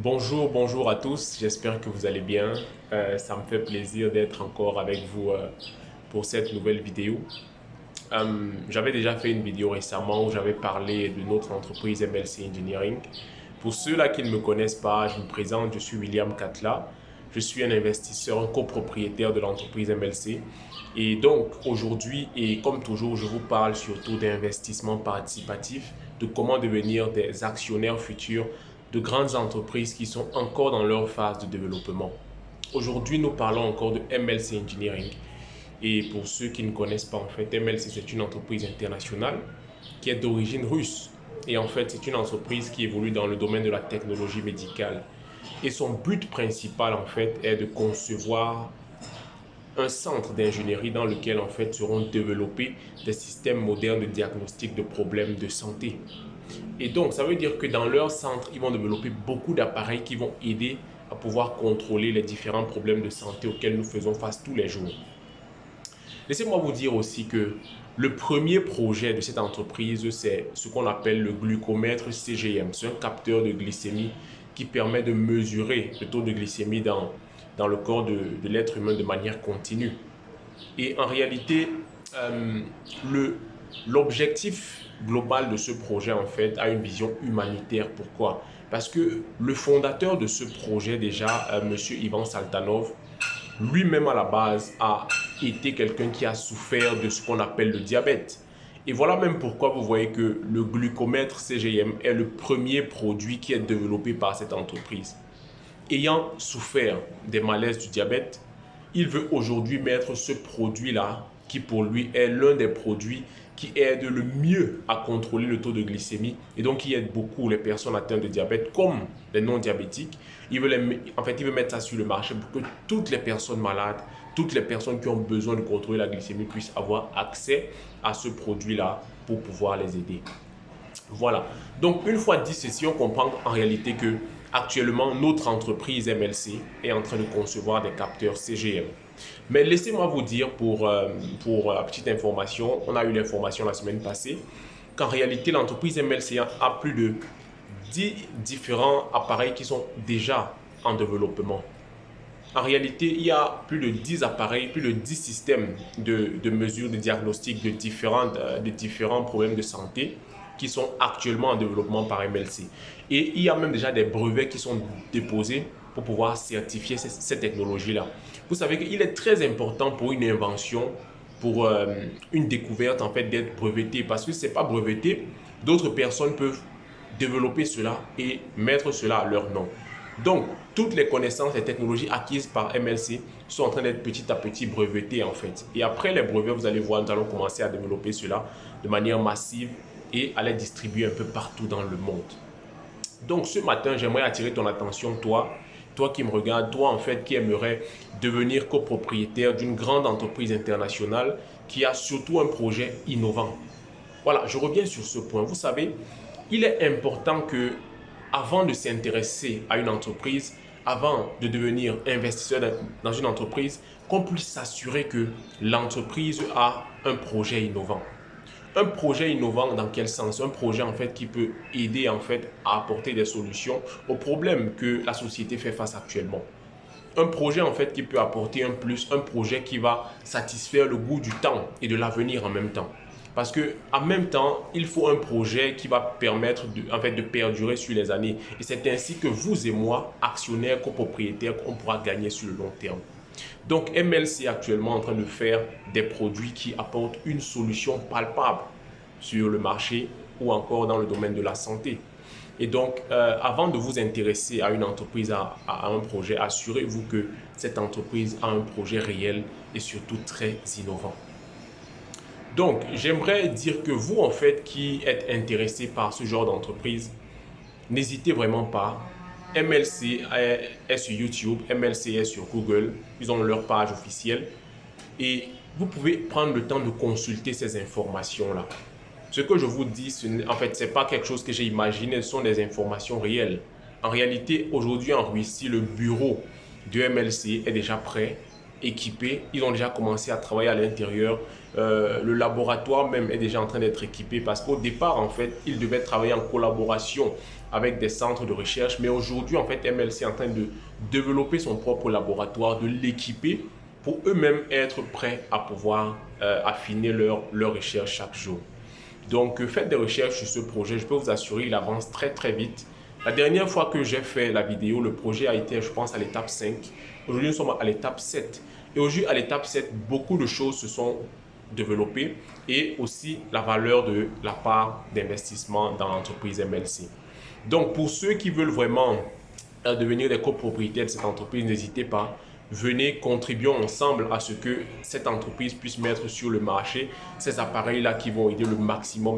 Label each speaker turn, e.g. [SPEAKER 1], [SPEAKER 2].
[SPEAKER 1] Bonjour à tous, j'espère que vous allez bien. Ça me fait plaisir d'être encore avec vous pour cette nouvelle vidéo. J'avais déjà fait une vidéo récemment où j'avais parlé de notre entreprise MLC Engineering. Pour ceux-là qui ne me connaissent pas, je me présente, je suis William Katla. Je suis un investisseur, un copropriétaire de l'entreprise MLC. Et donc aujourd'hui, et comme toujours, je vous parle surtout d'investissement participatif, de comment devenir des actionnaires futurs de grandes entreprises qui sont encore dans leur phase de développement. Aujourd'hui, nous parlons encore de MLC Engineering. Et pour ceux qui ne connaissent pas, en fait, MLC, c'est une entreprise internationale qui est d'origine russe. Et en fait, c'est une entreprise qui évolue dans le domaine de la technologie médicale. Et son but principal, en fait, est de concevoir un centre d'ingénierie dans lequel, en fait, seront développés des systèmes modernes de diagnostic de problèmes de santé. Et donc, ça veut dire que dans leur centre, ils vont développer beaucoup d'appareils qui vont aider à pouvoir contrôler les différents problèmes de santé auxquels nous faisons face tous les jours. Laissez-moi vous dire aussi que le premier projet de cette entreprise, c'est ce qu'on appelle le glucomètre CGM. C'est un capteur de glycémie qui permet de mesurer le taux de glycémie dans le corps de l'être humain de manière continue. Et en réalité, euh, l'objectif global de ce projet, en fait, a une vision humanitaire. Pourquoi? Parce que le fondateur de ce projet, déjà, Monsieur Ivan Saltanov, lui-même à la base a été quelqu'un qui a souffert de ce qu'on appelle le diabète. Et voilà même pourquoi vous voyez que le glucomètre CGM est le premier produit qui est développé par cette entreprise. Ayant souffert des malaises du diabète, il veut aujourd'hui mettre ce produit-là, qui pour lui est l'un des produits qui aide le mieux à contrôler le taux de glycémie et donc qui aide beaucoup les personnes atteintes de diabète comme les non-diabétiques. Il veut mettre ça sur le marché pour que toutes les personnes malades, toutes les personnes qui ont besoin de contrôler la glycémie puissent avoir accès à ce produit-là pour pouvoir les aider. Voilà. Donc, une fois dit ceci, on comprend en réalité que actuellement, notre entreprise MLC est en train de concevoir des capteurs CGM. Mais laissez-moi vous dire pour la petite information, on a eu l'information la semaine passée, qu'en réalité, l'entreprise MLC a plus de 10 différents appareils qui sont déjà en développement. En réalité, il y a plus de 10 appareils, plus de 10 systèmes de mesure, de diagnostic de différents problèmes de santé qui sont actuellement en développement par MLC. Et il y a même déjà des brevets qui sont déposés pour pouvoir certifier ces technologies-là. Vous savez qu'il est très important pour une invention, pour une découverte, en fait, d'être breveté. Parce que si ce n'est pas breveté, d'autres personnes peuvent développer cela et mettre cela à leur nom. Donc, toutes les connaissances et technologies acquises par MLC sont en train d'être petit à petit brevetées en fait. Et après les brevets, vous allez voir, nous allons commencer à développer cela de manière massive et à les distribuer un peu partout dans le monde. Donc, ce matin, j'aimerais attirer ton attention, toi qui me regardes, toi en fait qui aimerais devenir copropriétaire d'une grande entreprise internationale qui a surtout un projet innovant. Voilà, je reviens sur ce point. Vous savez, il est important que avant de s'intéresser à une entreprise, avant de devenir investisseur dans une entreprise, qu'on puisse s'assurer que l'entreprise a un projet innovant. Un projet innovant dans quel sens? Un projet en fait qui peut aider en fait à apporter des solutions aux problèmes que la société fait face actuellement. Un projet en fait qui peut apporter un plus, un projet qui va satisfaire le goût du temps et de l'avenir en même temps. Parce que en même temps, il faut un projet qui va permettre de perdurer sur les années. Et c'est ainsi que vous et moi, actionnaires, copropriétaires, on pourra gagner sur le long terme. Donc MLC est actuellement en train de faire des produits qui apportent une solution palpable sur le marché ou encore dans le domaine de la santé. Et donc, avant de vous intéresser à une entreprise, à un projet, assurez-vous que cette entreprise a un projet réel et surtout très innovant. Donc, j'aimerais dire que vous, en fait, qui êtes intéressé par ce genre d'entreprise, n'hésitez vraiment pas. MLC est sur YouTube, MLC est sur Google, ils ont leur page officielle et vous pouvez prendre le temps de consulter ces informations-là. Ce que je vous dis, en fait, ce n'est pas quelque chose que j'ai imaginé, ce sont des informations réelles. En réalité, aujourd'hui en Russie, le bureau de MLC est déjà prêt, équipé. Ils ont déjà commencé à travailler à l'intérieur. Le laboratoire même est déjà en train d'être équipé parce qu'au départ, en fait, ils devaient travailler en collaboration avec des centres de recherche. Mais aujourd'hui, en fait, MLC est en train de développer son propre laboratoire, de l'équiper pour eux-mêmes être prêts à pouvoir affiner leur recherche chaque jour. Donc, faites des recherches sur ce projet. Je peux vous assurer, il avance très très vite. La dernière fois que j'ai fait la vidéo, le projet a été, je pense, à l'étape 5. Aujourd'hui, nous sommes à l'étape 7. Et aujourd'hui, à l'étape 7, beaucoup de choses se sont développées et aussi la valeur de la part d'investissement dans l'entreprise MLC. Donc, pour ceux qui veulent vraiment devenir des copropriétaires de cette entreprise, n'hésitez pas. Venez, contribuons ensemble à ce que cette entreprise puisse mettre sur le marché ces appareils-là qui vont aider le maximum de